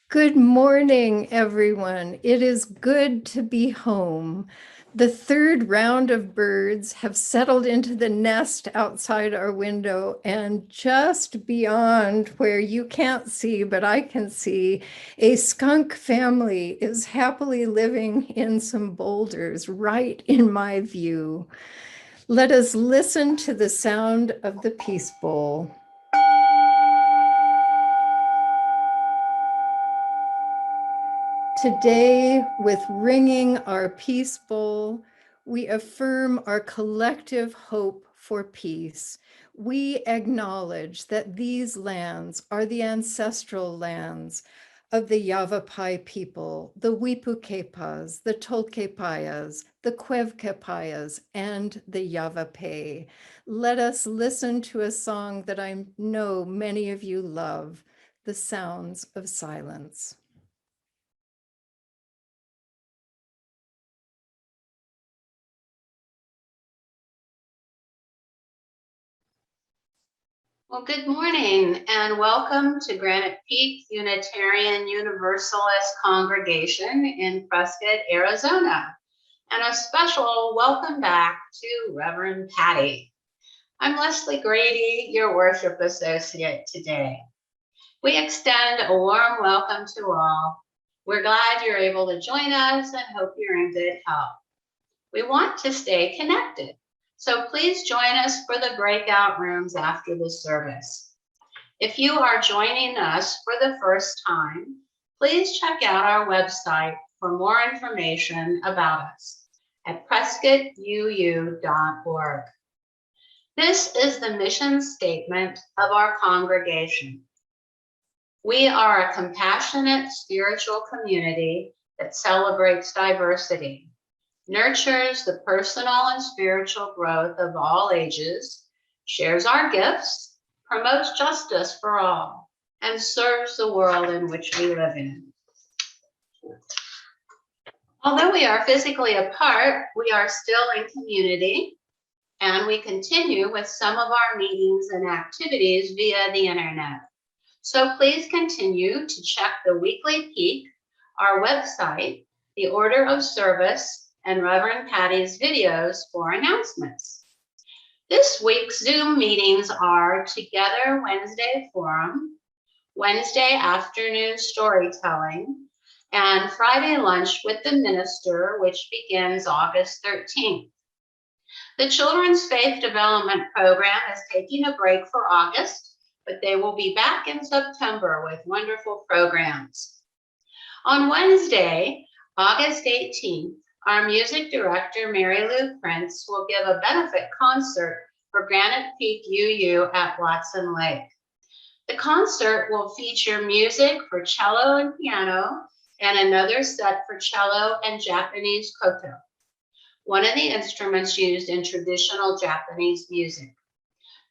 Good morning, everyone. It is good to be home. The third round of birds have settled into the nest outside our window, and just beyond where you can't see, but I can see, a skunk family is happily living in some boulders right in my view. Let us listen to the sound of the Peace Bowl. Today, with ringing our peace bowl, we affirm our collective hope for peace. We acknowledge that these lands are the ancestral lands of the Yavapai people, the Wipukepas, the Tolkepayas, the Quevkepayas, and the Yavapai. Let us listen to a song that I know many of you love, The Sounds of Silence. Well, good morning and welcome to Granite Peak Unitarian Universalist Congregation in Prescott, Arizona, and a special welcome back to Reverend Patty. I'm Leslie Grady, your worship associate today. We extend a warm welcome to all. We're glad you're able to join us and hope you're in good health. We want to stay connected, so please join us for the breakout rooms after the service. If you are joining us for the first time, please check out our website for more information about us at prescottuu.org. This is the mission statement of our congregation. We are a compassionate spiritual community that celebrates diversity, nurtures the personal and spiritual growth of all ages, shares our gifts, promotes justice for all, and serves the world in which we live in. Although we are physically apart, we are still in community, and we continue with some of our meetings and activities via the internet. So please continue to check the weekly peak, our website, the order of service, and Reverend Patty's videos for announcements. This week's Zoom meetings are Together Wednesday Forum, Wednesday afternoon storytelling, and Friday lunch with the minister, which begins August 13th. The Children's Faith Development Program is taking a break for August, but they will be back in September with wonderful programs. On Wednesday, August 18th, our music director, Mary Lou Prince, will give a benefit concert for Granite Peak UU at Watson Lake. The concert will feature music for cello and piano and another set for cello and Japanese koto, one of the instruments used in traditional Japanese music.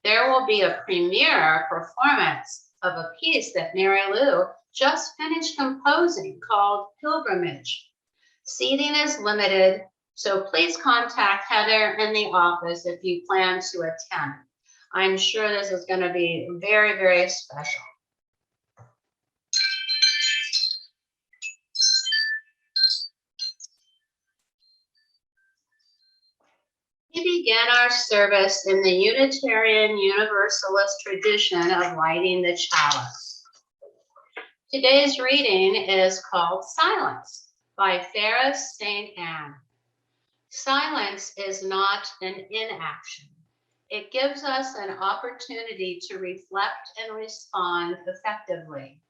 There will be a premiere performance of a piece that Mary Lou just finished composing called Pilgrimage. Seating is limited, so please contact Heather in the office if you plan to attend. I'm sure this is going to be very, very special. We begin our service in the Unitarian Universalist tradition of lighting the chalice. Today's reading is called Silence by Ferris St. Anne. Silence is not an inaction. It gives us an opportunity to reflect and respond effectively.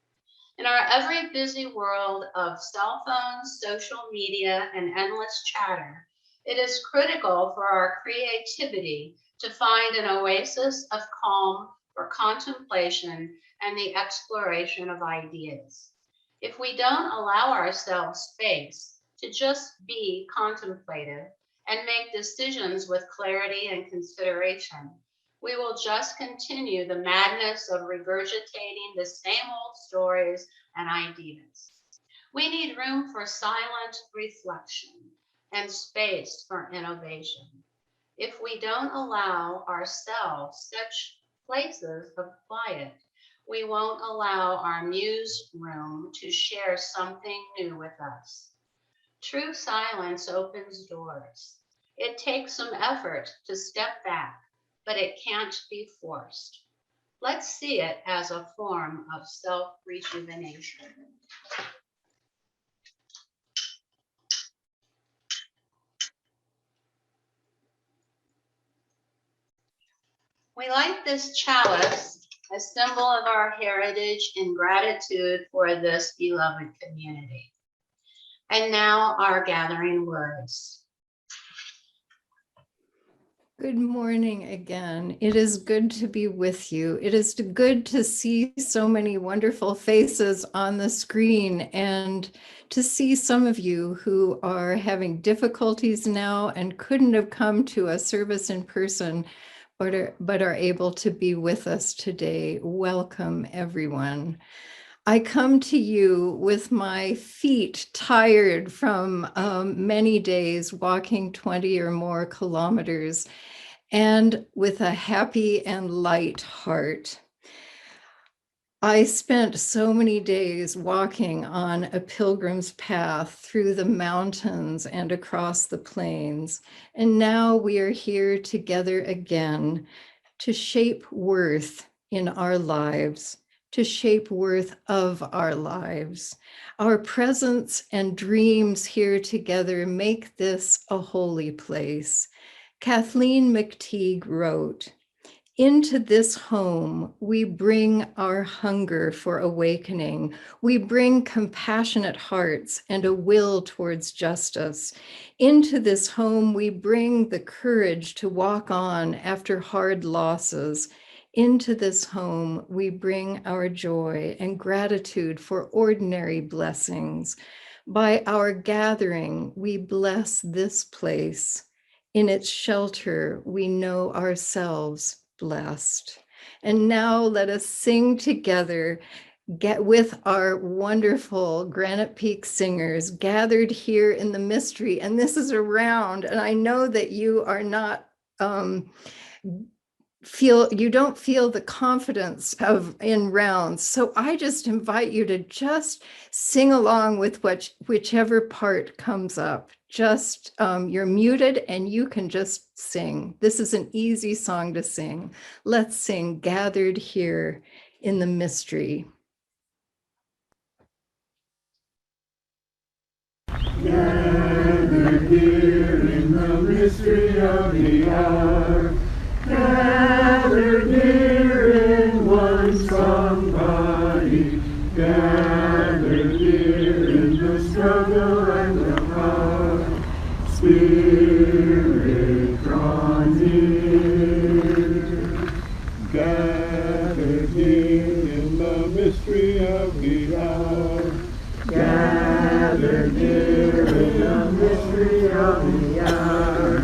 In our ever busy world of cell phones, social media, and endless chatter, it is critical for our creativity to find an oasis of calm for contemplation and the exploration of ideas. If we don't allow ourselves space to just be contemplative and make decisions with clarity and consideration, we will just continue the madness of regurgitating the same old stories and ideas. We need room for silent reflection and space for innovation. If we don't allow ourselves such places of quiet, We won't allow our muse room to share something new with us. True silence opens doors. It takes some effort to step back, but it can't be forced. Let's see it as a form of self-rejuvenation. We light this chalice, a symbol of our heritage and gratitude for this beloved community. And now our gathering words. Good morning again. It is good to be with you. It is good to see so many wonderful faces on the screen and to see some of you who are having difficulties now and couldn't have come to a service in person, but are able to be with us today. Welcome, everyone. I come to you with my feet tired from many days walking 20 or more kilometers, and with a happy and light heart. I spent so many days walking on a pilgrim's path through the mountains and across the plains, and now we are here together again to shape worth in our lives, to shape worth of our lives. Our presence and dreams here together make this a holy place. Kathleen McTeague wrote, "Into this home, we bring our hunger for awakening. We bring compassionate hearts and a will towards justice. Into this home, we bring the courage to walk on after hard losses. Into this home, we bring our joy and gratitude for ordinary blessings. By our gathering, we bless this place. In its shelter, we know ourselves blessed." And now let us sing together, get with our wonderful Granite Peak singers gathered here in the mystery. And this is a round, and I know that you are not you don't feel the confidence of in rounds. So I just invite you to just sing along with whichever part comes up. Just you're muted and you can just sing. This is an easy song to sing. Let's sing Gathered Here in the Mystery. Gathered here in the mystery of the hour, gathered here in one strong body, gathered here in the struggle and the power, Spirit drawn near. Gathered here in the mystery of the hour, gathered here in the mystery of the hour,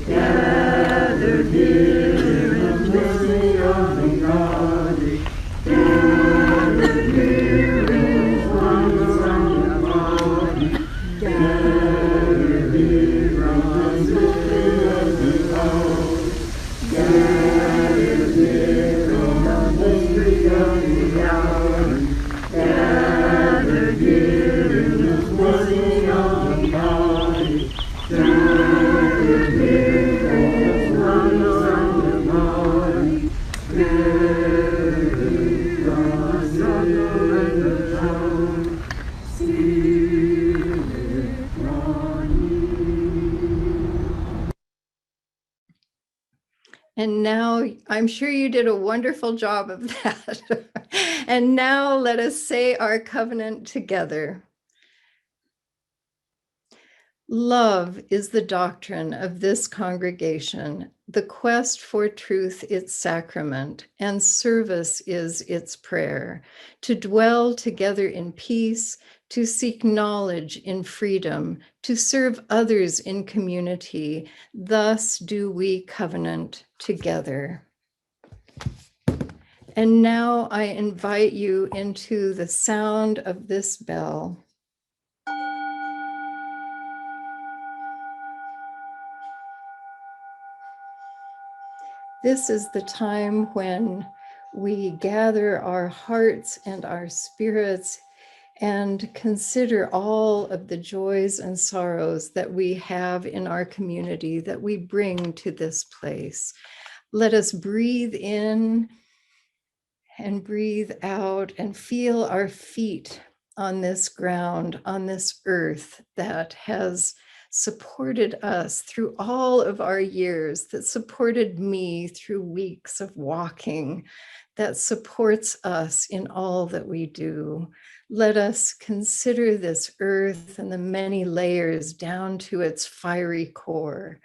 gathered here in the mystery of the body, gathered here in one strong body, gathered here in the mystery of the hour, gathered here in the mystery of the hour, gathered here in the mystery of the body, gathered here in the one Son body, gathered from the struggle and the power, Spirit drawn near. And now, I'm sure you did a wonderful job of that. And now let us say our covenant together. Love is the doctrine of this congregation, the quest for truth its sacrament, and service is its prayer, to dwell together in peace, to seek knowledge in freedom, to serve others in community. Thus do we covenant together. And now I invite you into the sound of this bell. This is the time when We gather our hearts and our spirits and consider all of the joys and sorrows that we have in our community that we bring to this place. Let us breathe in and breathe out and feel our feet on this ground, on this earth that has supported us through all of our years, that supported me through weeks of walking, that supports us in all that we do. Let us consider this earth and the many layers down to its fiery core.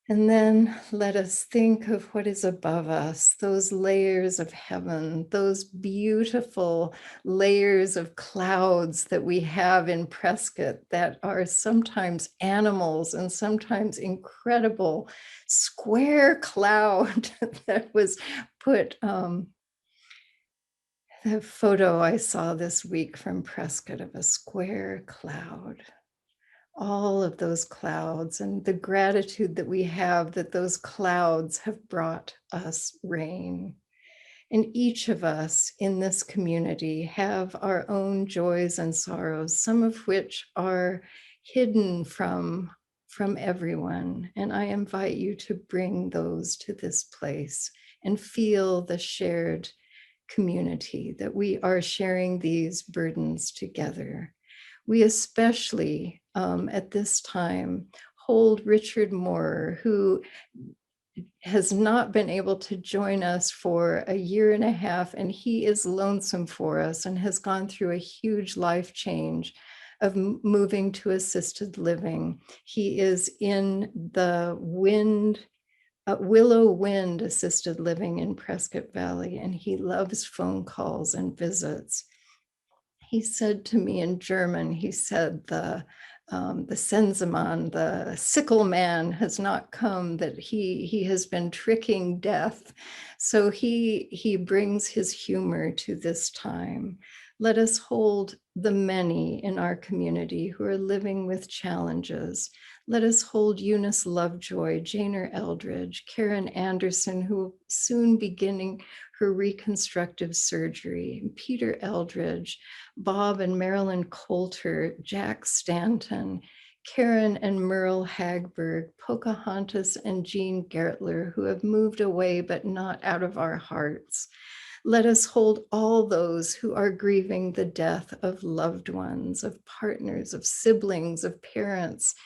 And then let us think of what is above us, those layers of heaven, those beautiful layers of clouds that we have in Prescott that are sometimes animals and sometimes incredible square cloud that was put, the photo I saw this week from Prescott of a square cloud. All of those clouds and the gratitude that we have that those clouds have brought us rain. And each of us in this community have our own joys and sorrows, some of which are hidden from everyone. And I invite you to bring those to this place and feel the shared community, that we are sharing these burdens together. We especially at this time hold Richard Moore, who has not been able to join us for a year and a half, and he is lonesome for us and has gone through a huge life change of moving to assisted living. He is in the Willow Wind Assisted Living in Prescott Valley, and he loves phone calls and visits. He said to me in German, he said, the Sensenmann, the sickle man has not come, that he has been tricking death. So he brings his humor to this time. Let us hold the many in our community who are living with challenges. Let us hold Eunice Lovejoy, Janer Eldridge, Karen Anderson, who will soon beginning her reconstructive surgery, Peter Eldridge, Bob and Marilyn Coulter, Jack Stanton, Karen and Merle Hagberg, Pocahontas and Jean Gertler, who have moved away but not out of our hearts. Let us hold all those who are grieving the death of loved ones, of partners, of siblings, of parents,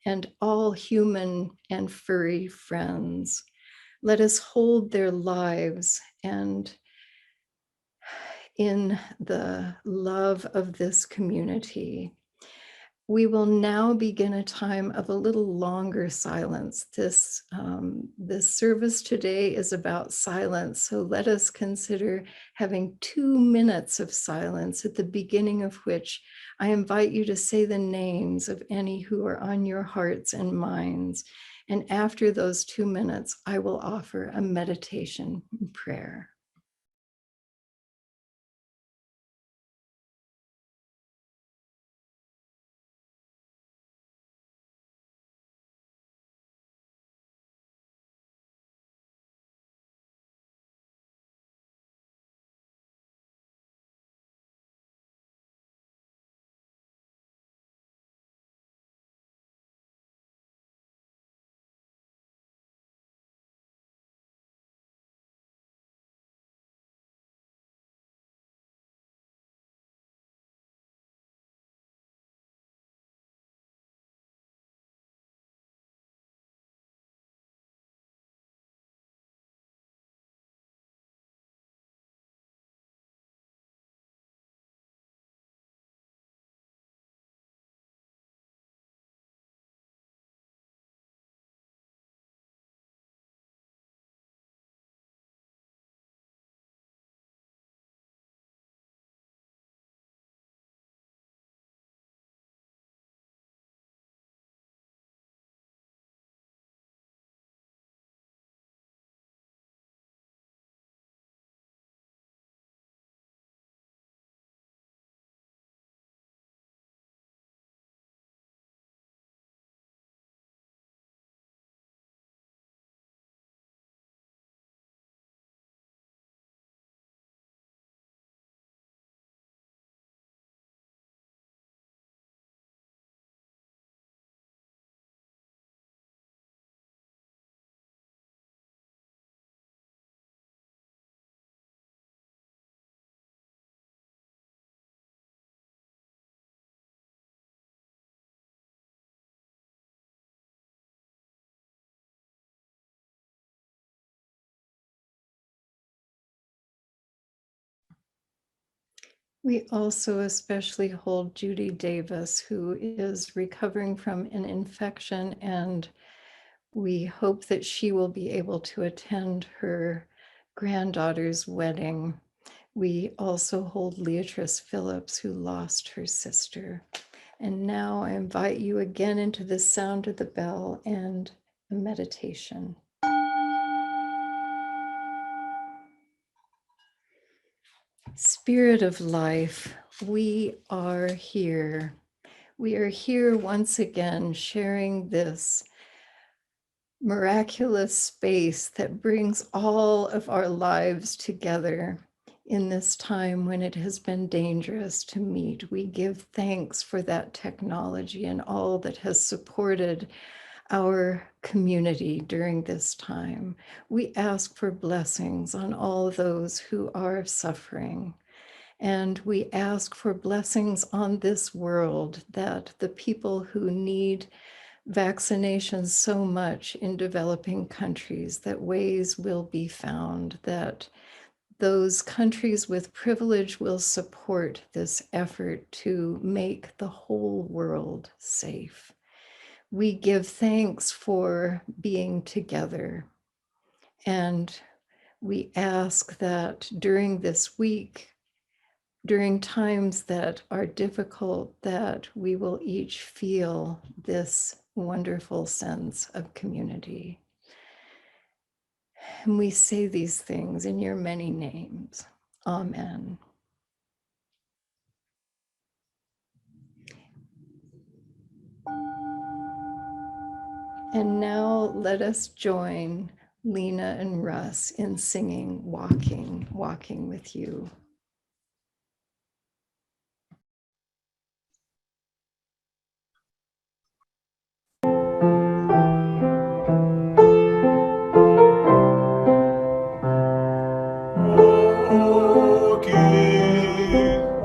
and all human and furry friends. Let us hold their lives and in the love of this community. We will now begin a time of a little longer silence. This service today is about silence, so let us consider having 2 minutes of silence, at the beginning of which I invite you to say the names of any who are on your hearts and minds. And after those 2 minutes, I will offer a meditation and prayer. We also especially hold Judy Davis, who is recovering from an infection, and we hope that she will be able to attend her granddaughter's wedding. We also hold Leatrice Phillips, who lost her sister. And now I invite you again into the sound of the bell and a meditation. Spirit of life, we are here. We are here once again sharing this miraculous space that brings all of our lives together in this time when it has been dangerous to meet. We give thanks for that technology and all that has supported our community during this time. We ask for blessings on all those who are suffering. And we ask for blessings on this world, that the people who need vaccinations so much in developing countries, that ways will be found, that those countries with privilege will support this effort to make the whole world safe. We give thanks for being together, and we ask that during this week, during times that are difficult, that we will each feel this wonderful sense of community. And we say these things in your many names. Amen. And now let us join Lena and Russ in singing Walking, Walking with You.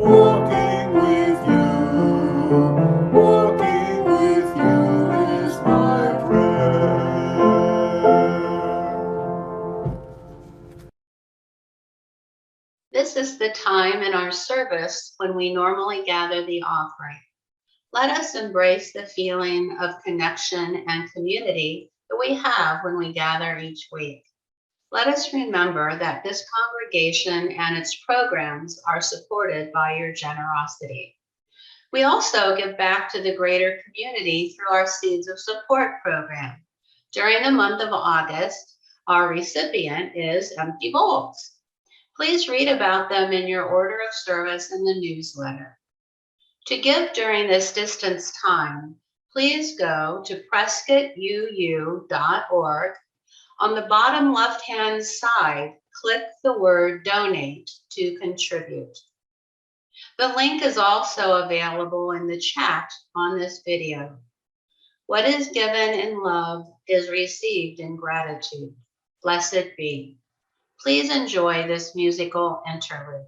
Walking with you, walking with you is my prayer. This is the time in our service when we normally gather the offering. Let us embrace the feeling of connection and community that we have when we gather each week. Let us remember that this congregation and its programs are supported by your generosity. We also give back to the greater community through our Seeds of Support program. During the month of August, our recipient is Empty Bowls. Please read about them in your order of service in the newsletter. To give during this distance time, please go to prescottuu.org. On the bottom left-hand side, click the word donate to contribute. The link is also available in the chat on this video. What is given in love is received in gratitude. Blessed be. Please enjoy this musical interlude.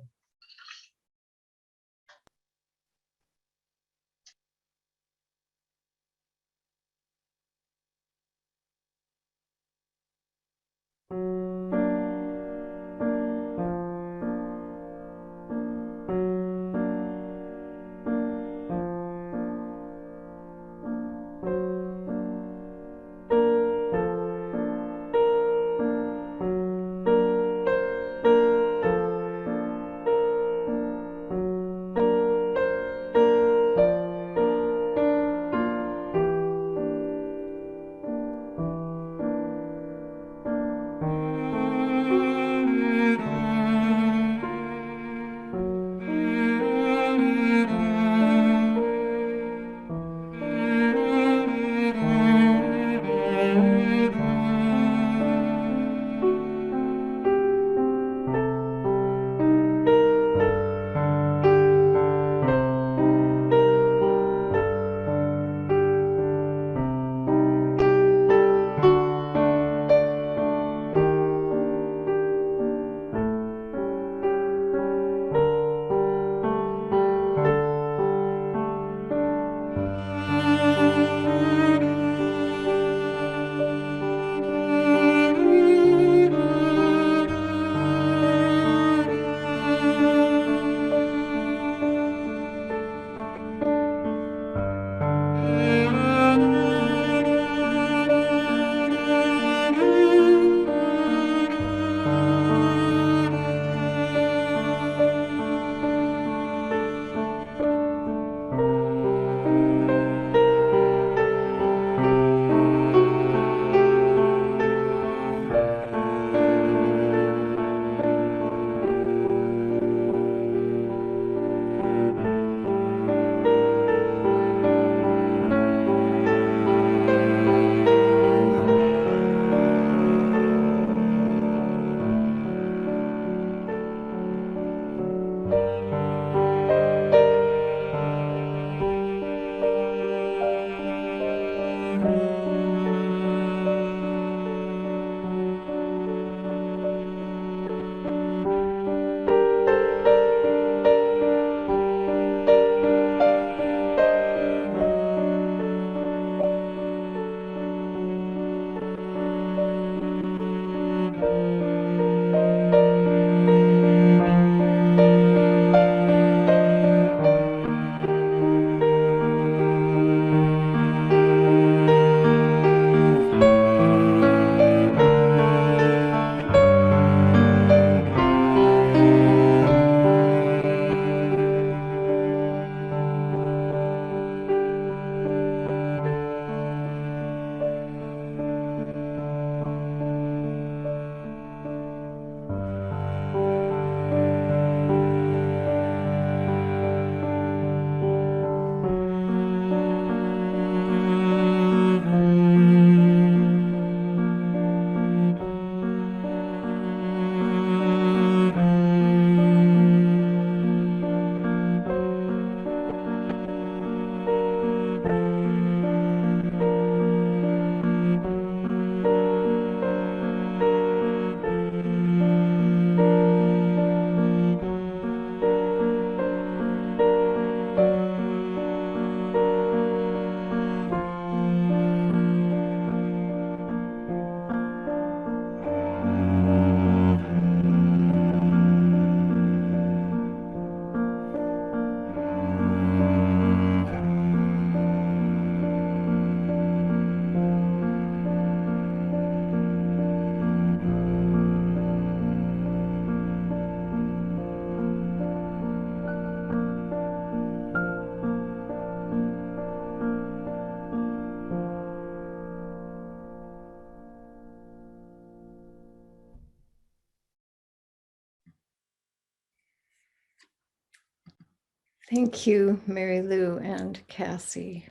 Thank you, Mary Lou and Cassie.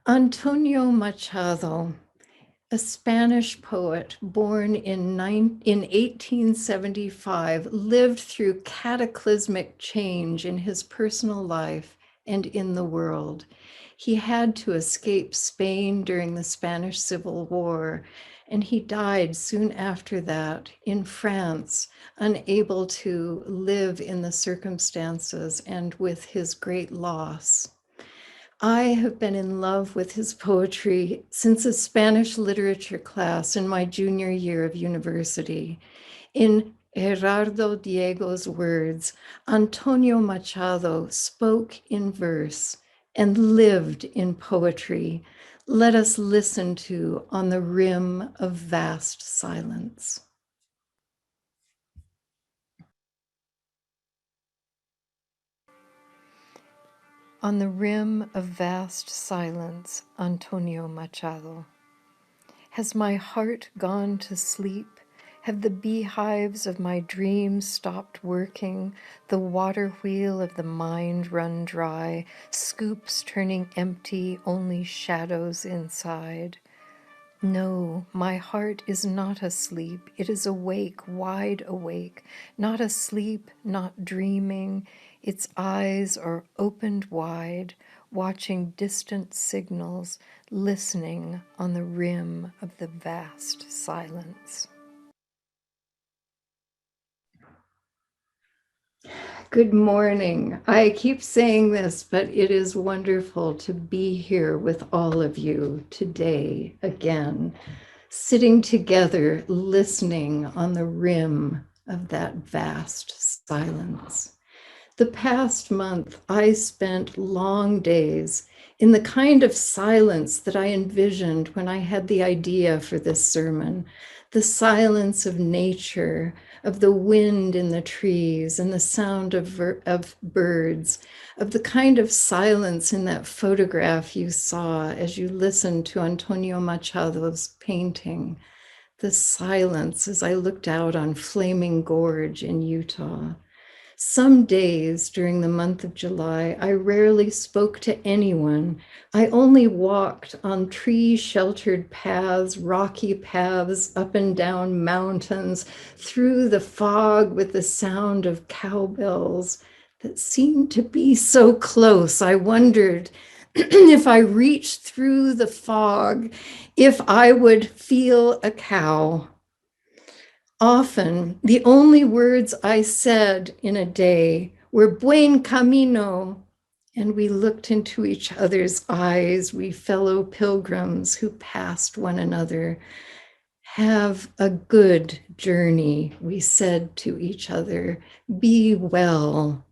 Antonio Machado, a Spanish poet born in 1875, lived through cataclysmic change in his personal life and in the world. He had to escape Spain during the Spanish Civil War, and he died soon after that in France, unable to live in the circumstances and with his great loss. I have been in love with his poetry since a Spanish literature class in my junior year of university. In Gerardo Diego's words, Antonio Machado spoke in verse and lived in poetry. Let us listen to On the Rim of Vast Silence. On the rim of vast silence, Antonio Machado. Has my heart gone to sleep? Have the beehives of my dreams stopped working? The water wheel of the mind run dry, scoops turning empty, only shadows inside? No, my heart is not asleep. It is awake, wide awake, not asleep, not dreaming. Its eyes are opened wide, watching distant signals, listening on the rim of the vast silence. Good morning. I keep saying this, but it is wonderful to be here with all of you today again, sitting together, listening on the rim of that vast silence. The past month, I spent long days in the kind of silence that I envisioned when I had the idea for this sermon, the silence of nature, of the wind in the trees and the sound of birds, of the kind of silence in that photograph you saw as you listened to Antonio Machado's painting, the silence as I looked out on Flaming Gorge in Utah. Some days during the month of July, I rarely spoke to anyone. I only walked on tree-sheltered paths, rocky paths up and down mountains, through the fog with the sound of cowbells that seemed to be so close. I wondered if I reached through the fog, if I would feel a cow. Often, the only words I said in a day were buen camino, and we looked into each other's eyes, we fellow pilgrims who passed one another. Have a good journey, we said to each other. Be well.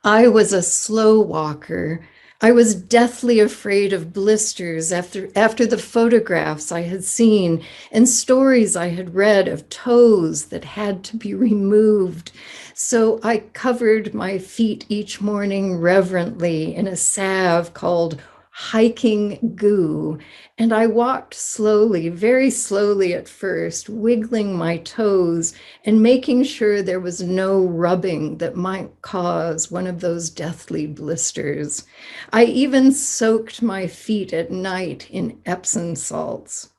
I was a slow walker. I was deathly afraid of blisters after the photographs I had seen and stories I had read of toes that had to be removed. So I covered my feet each morning reverently in a salve called hiking goo, and I walked slowly, very slowly at first, wiggling my toes and making sure there was no rubbing that might cause one of those deathly blisters. I even soaked my feet at night in Epsom salts.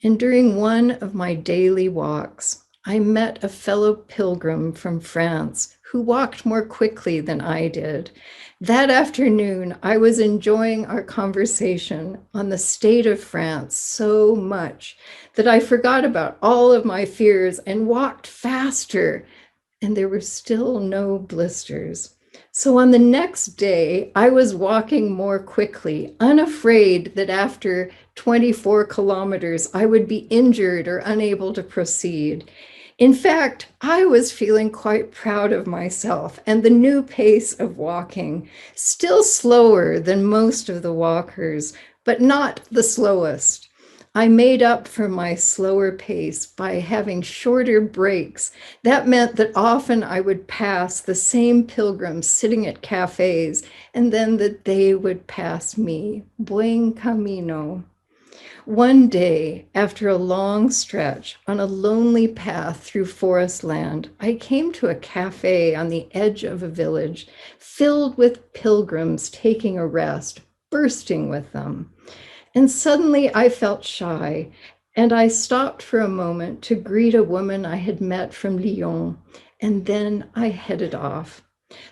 And during one of my daily walks, I met a fellow pilgrim from France who walked more quickly than I did. That afternoon, I was enjoying our conversation on the state of France so much that I forgot about all of my fears and walked faster, and there were still no blisters. So on the next day, I was walking more quickly, unafraid that after 24 kilometers, I would be injured or unable to proceed. In fact, I was feeling quite proud of myself and the new pace of walking, still slower than most of the walkers, but not the slowest. I made up for my slower pace by having shorter breaks. That meant that often I would pass the same pilgrims sitting at cafes, and then that they would pass me. Buen camino. One day, after a long stretch on a lonely path through forest land, I came to a cafe on the edge of a village filled with pilgrims taking a rest, bursting with them. And suddenly I felt shy, and I stopped for a moment to greet a woman I had met from Lyon, and then I headed off.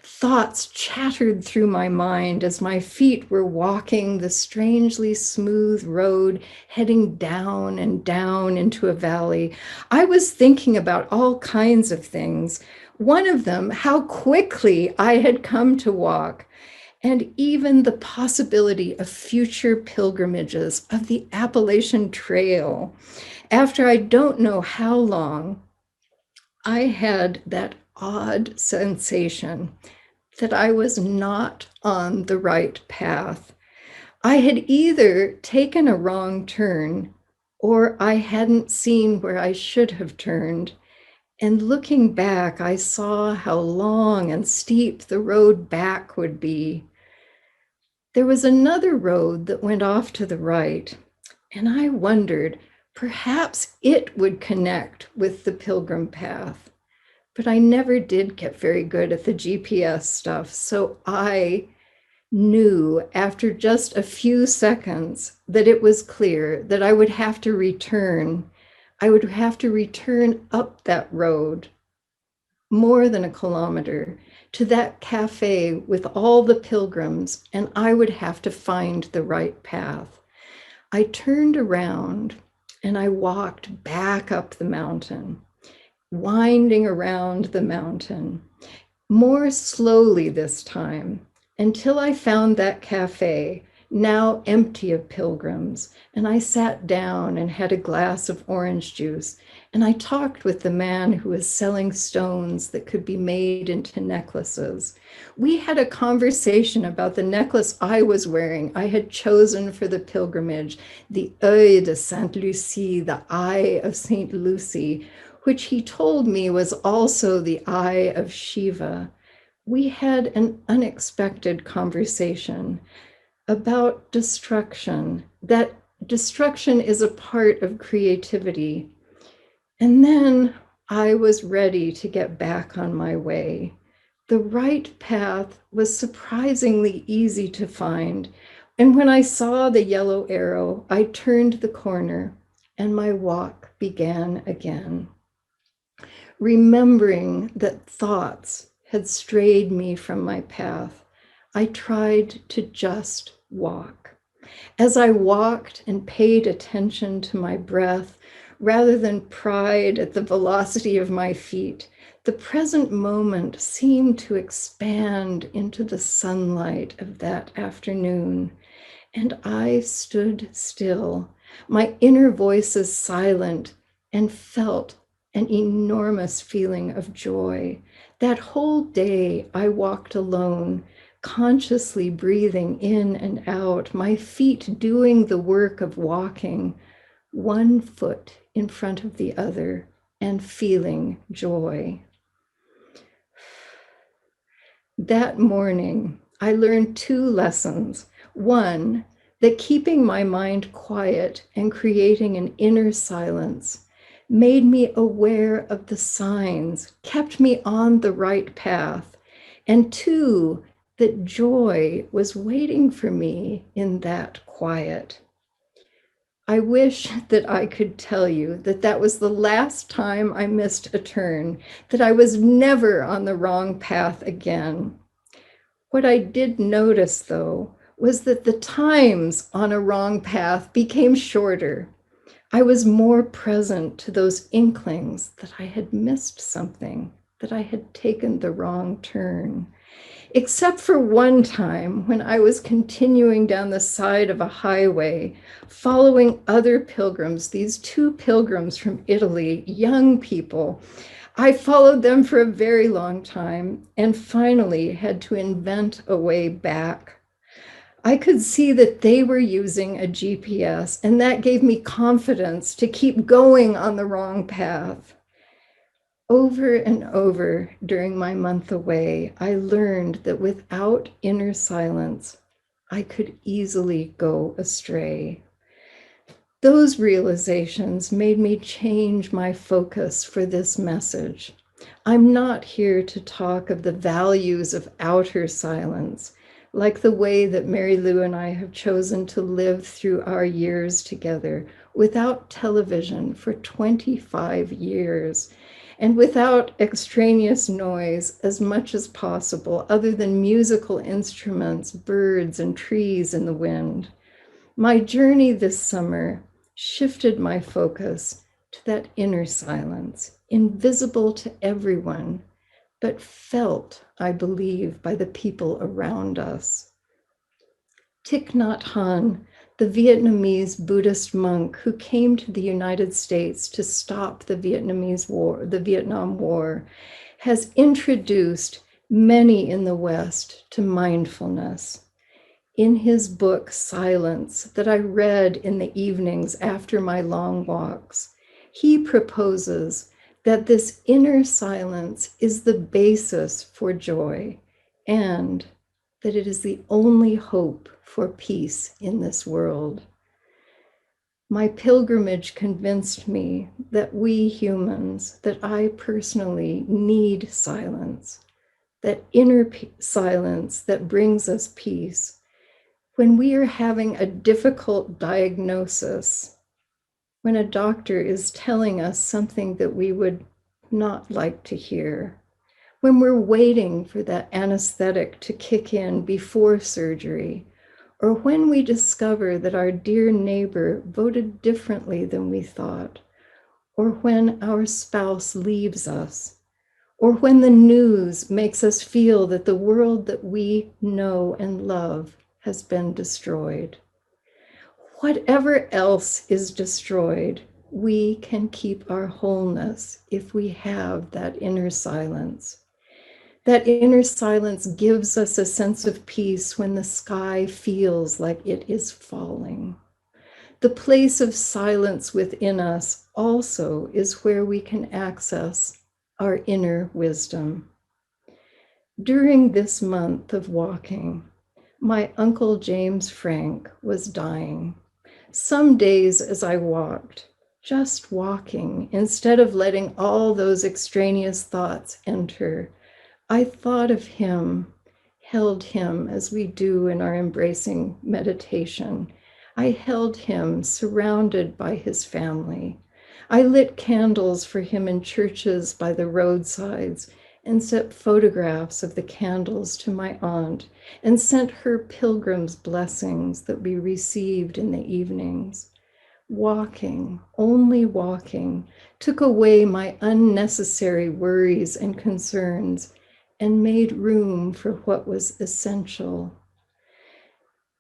Thoughts chattered through my mind as my feet were walking the strangely smooth road heading down and down into a valley. I was thinking about all kinds of things. One of them, how quickly I had come to walk, and even the possibility of future pilgrimages of the Appalachian Trail. After I don't know how long, I had that odd sensation that I was not on the right path. I had either taken a wrong turn or I hadn't seen where I should have turned. And looking back, I saw how long and steep the road back would be. There was another road that went off to the right, and I wondered, perhaps it would connect with the pilgrim path. But I never did get very good at the GPS stuff, so I knew after just a few seconds that it was clear that I would have to return. I would have to return up that road more than a kilometer to that cafe with all the pilgrims, and I would have to find the right path. I turned around and I walked back up the mountain, winding around the mountain, more slowly this time, until I found that cafe, now empty of pilgrims, and I sat down and had a glass of orange juice, and I talked with the man who was selling stones that could be made into necklaces. We had a conversation about the necklace I was wearing. I had chosen for the pilgrimage, the Œil de Sainte Lucie, the Eye of Saint Lucy, which he told me was also the eye of Shiva. We had an unexpected conversation about destruction, that destruction is a part of creativity. And then I was ready to get back on my way. The right path was surprisingly easy to find. And when I saw the yellow arrow, I turned the corner and my walk began again. Remembering that thoughts had strayed me from my path, I tried to just walk. As I walked and paid attention to my breath, rather than pride at the velocity of my feet, the present moment seemed to expand into the sunlight of that afternoon, and I stood still, my inner voices silent, and felt an enormous feeling of joy. That whole day I walked alone, consciously breathing in and out, my feet doing the work of walking, one foot in front of the other, and feeling joy. That morning, I learned two lessons. One, that keeping my mind quiet and creating an inner silence made me aware of the signs, kept me on the right path. And two, that joy was waiting for me in that quiet. I wish that I could tell you that that was the last time I missed a turn, that I was never on the wrong path again. What I did notice, though, was that the times on a wrong path became shorter. I was more present to those inklings that I had missed something, that I had taken the wrong turn. Except for one time when I was continuing down the side of a highway, following other pilgrims, these two pilgrims from Italy, young people. I followed them for a very long time and finally had to invent a way back. I could see that they were using a GPS, and that gave me confidence to keep going on the wrong path. Over and over during my month away, I learned that without inner silence, I could easily go astray. Those realizations made me change my focus for this message. I'm not here to talk of the values of outer silence, like the way that Mary Lou and I have chosen to live through our years together without television for 25 years and without extraneous noise as much as possible, other than musical instruments, birds, and trees in the wind. My journey this summer shifted my focus to that inner silence, invisible to everyone, but felt, I believe, by the people around us. Thich Nhat Hanh, the Vietnamese Buddhist monk who came to the United States to stop the Vietnam War, has introduced many in the West to mindfulness. In his book, Silence, that I read in the evenings after my long walks, he proposes that this inner silence is the basis for joy and that it is the only hope for peace in this world. My pilgrimage convinced me that we humans, that I personally need silence, that inner silence that brings us peace. When we are having a difficult diagnosis, when a doctor is telling us something that we would not like to hear, when we're waiting for that anesthetic to kick in before surgery, or when we discover that our dear neighbor voted differently than we thought, or when our spouse leaves us, or when the news makes us feel that the world that we know and love has been destroyed. Whatever else is destroyed, we can keep our wholeness if we have that inner silence. That inner silence gives us a sense of peace when the sky feels like it is falling. The place of silence within us also is where we can access our inner wisdom. During this month of walking, my Uncle James Frank was dying. Some days as I walked, just walking, instead of letting all those extraneous thoughts enter, I thought of him, held him as we do in our embracing meditation. I held him surrounded by his family. I lit candles for him in churches by the roadsides and sent photographs of the candles to my aunt and sent her pilgrim's blessings that we received in the evenings. Walking, only walking, took away my unnecessary worries and concerns and made room for what was essential.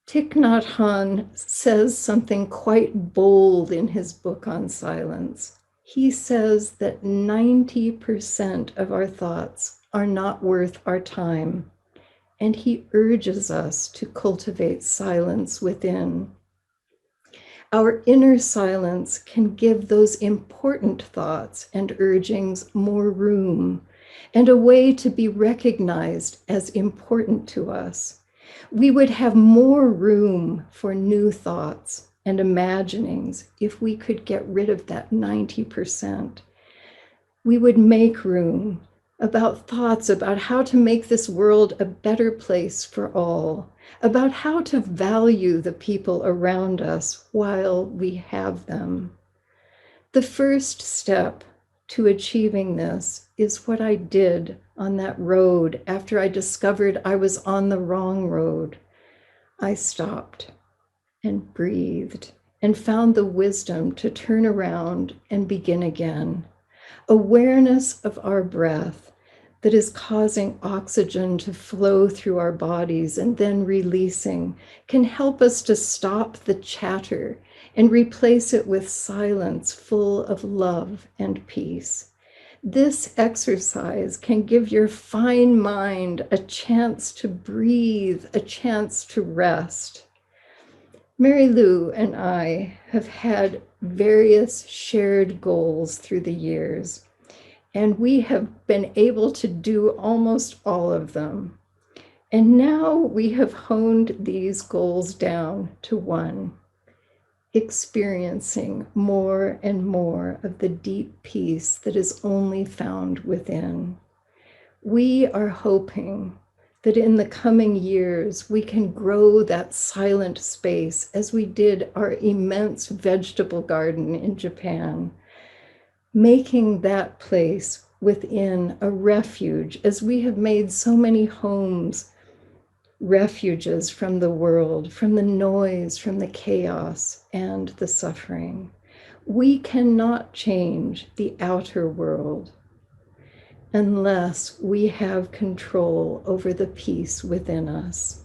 Thich Nhat Hanh says something quite bold in his book on silence. He says that 90% of our thoughts are not worth our time, and he urges us to cultivate silence within. Our inner silence can give those important thoughts and urgings more room and a way to be recognized as important to us. We would have more room for new thoughts and imaginings if we could get rid of that 90%. We would make room about thoughts about how to make this world a better place for all, about how to value the people around us while we have them. The first step to achieving this is what I did on that road after I discovered I was on the wrong road. I stopped and breathed and found the wisdom to turn around and begin again. Awareness of our breath that is causing oxygen to flow through our bodies and then releasing can help us to stop the chatter and replace it with silence full of love and peace. This exercise can give your fine mind a chance to breathe, a chance to rest. Mary Lou and I have had various shared goals through the years, and we have been able to do almost all of them. And now we have honed these goals down to one. experiencing more and more of the deep peace that is only found within. We are hoping that in the coming years, we can grow that silent space as we did our immense vegetable garden in Japan, making that place within a refuge, as we have made so many homes refuges from the world, from the noise, from the chaos and the suffering. We cannot change the outer world unless we have control over the peace within us.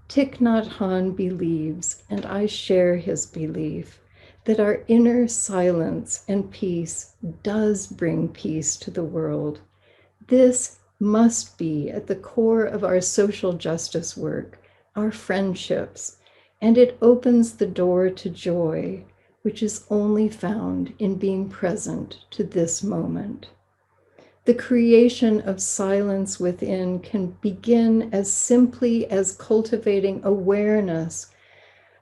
Thich Nhat Hanh believes, and I share his belief, that our inner silence and peace does bring peace to the world. This must be at the core of our social justice work, our friendships, and it opens the door to joy, which is only found in being present to this moment. The creation of silence within can begin as simply as cultivating awareness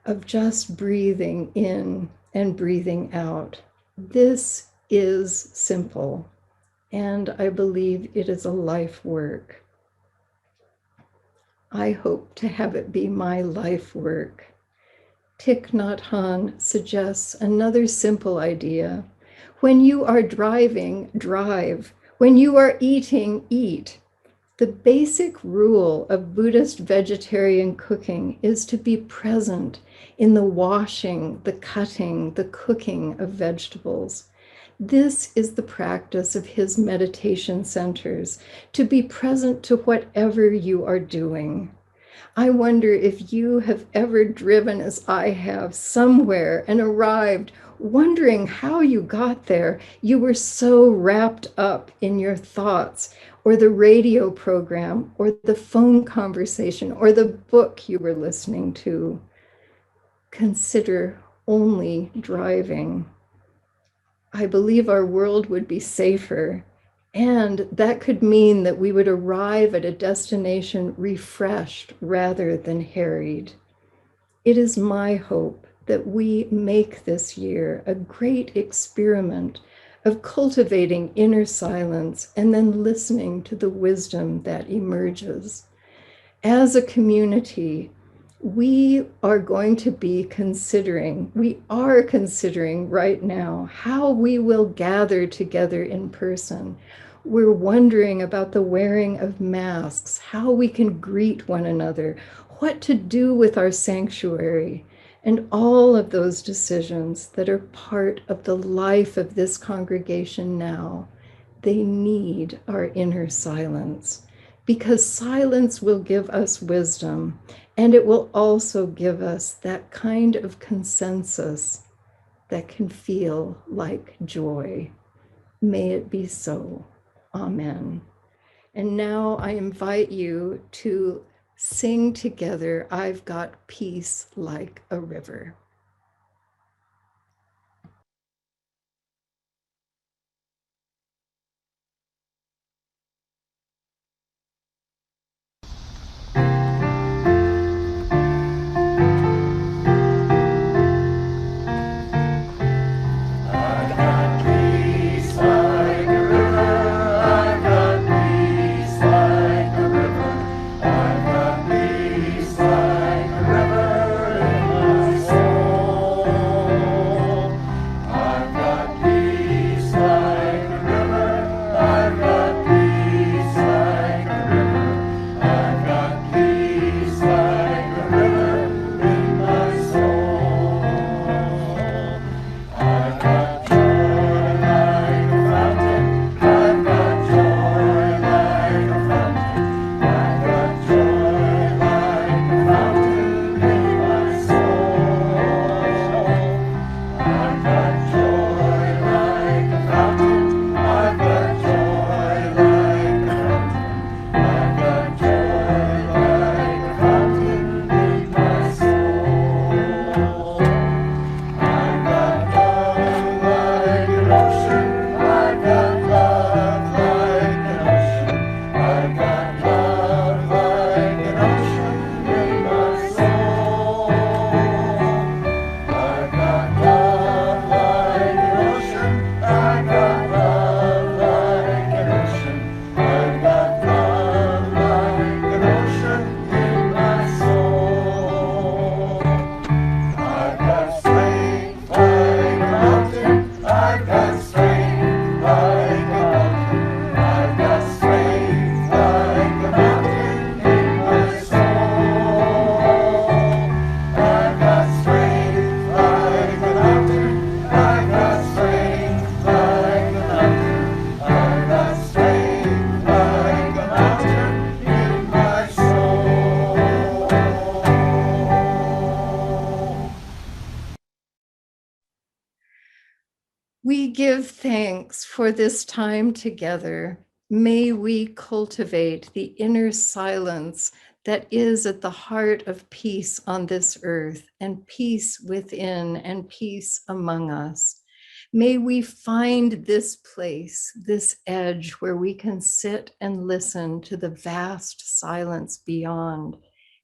of just breathing in and breathing out. This is simple, and I believe it is a life work. I hope to have it be my life work. Thich Nhat Hanh suggests another simple idea. When you are driving, drive. When you are eating, eat. The basic rule of Buddhist vegetarian cooking is to be present in the washing, the cutting, the cooking of vegetables. This is the practice of his meditation centers, to be present to whatever you are doing. I wonder if you have ever driven, as I have, somewhere and arrived wondering how you got there. You were so wrapped up in your thoughts, or the radio program, or the phone conversation, or the book you were listening to. Consider only driving. I believe our world would be safer, and that could mean that we would arrive at a destination refreshed rather than harried. It is my hope that we make this year a great experiment of cultivating inner silence and then listening to the wisdom that emerges. As a community, we are considering right now how we will gather together in person. We're wondering about the wearing of masks, how we can greet one another, what to do with our sanctuary, and all of those decisions that are part of the life of this congregation now. They need our inner silence, because silence will give us wisdom, and it will also give us that kind of consensus that can feel like joy. May it be so. Amen. And now I invite you to sing together, I've Got Peace Like a River. I've got peace like a river. I've got peace like a river. I've got peace like a river in my soul. We give thanks for this time together. May we cultivate the inner silence that is at the heart of peace on this earth, and peace within and peace among us. May we find this place, this edge where we can sit and listen to the vast silence beyond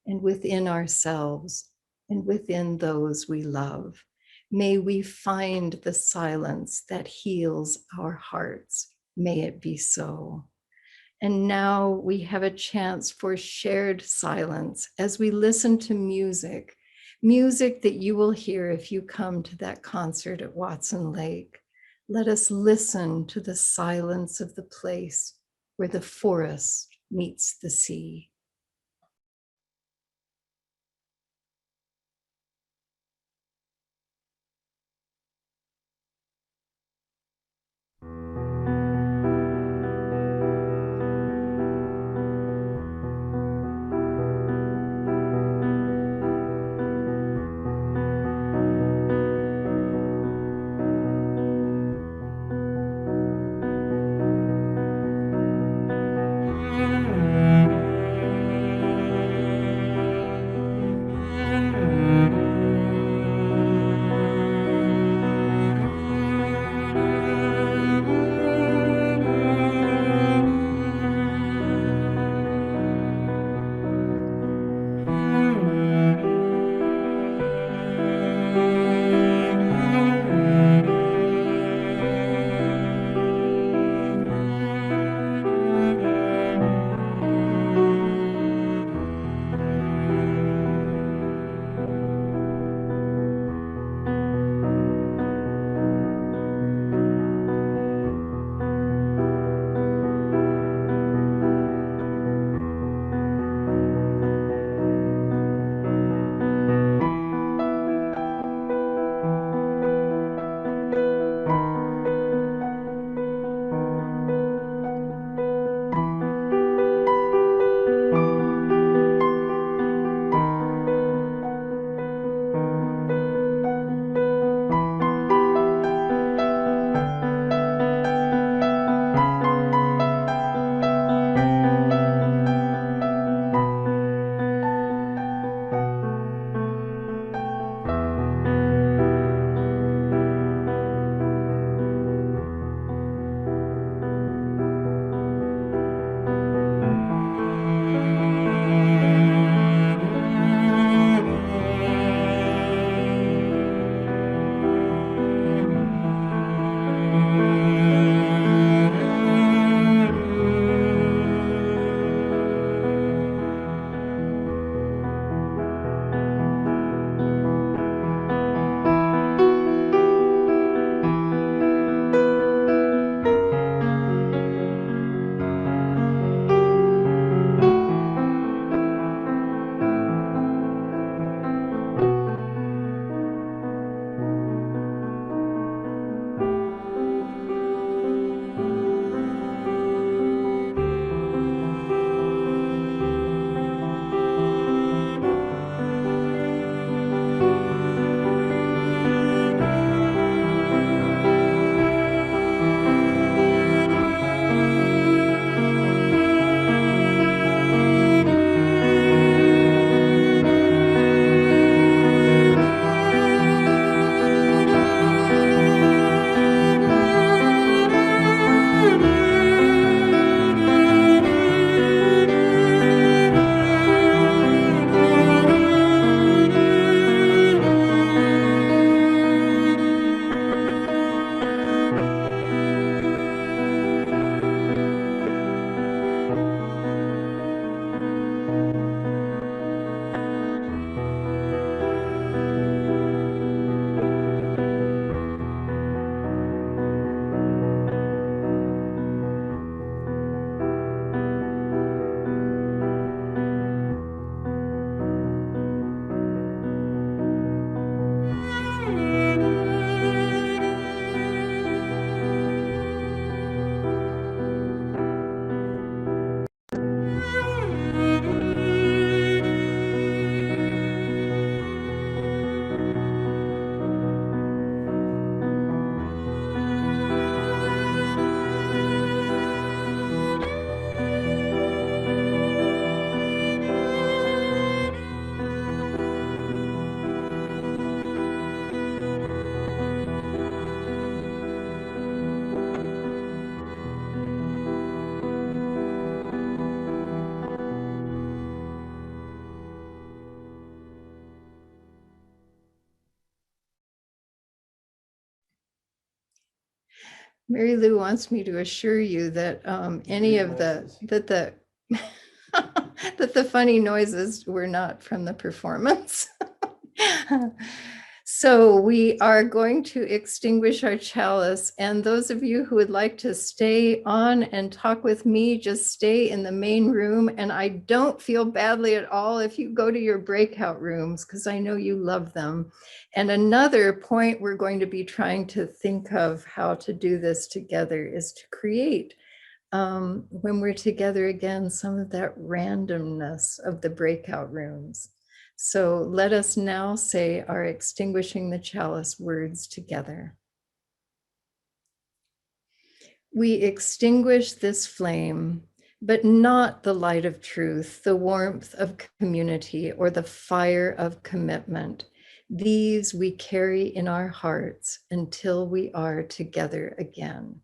and within ourselves and within those we love. May we find the silence that heals our hearts. May it be so. And now we have a chance for shared silence as we listen to music, music that you will hear if you come to that concert at Watson Lake. Let us listen to the silence of the place where the forest meets the sea. Mary Lou wants me to assure you that any of Noises. the that the funny noises were not from the performance. So we are going to extinguish our chalice, and those of you who would like to stay on and talk with me, just stay in the main room. And I don't feel badly at all if you go to your breakout rooms, because I know you love them. And another point we're going to be trying to think of how to do this together is to create, when we're together again, some of that randomness of the breakout rooms. So let us now say our extinguishing the chalice words together. We extinguish this flame, but not the light of truth, the warmth of community, or the fire of commitment. These we carry in our hearts until we are together again.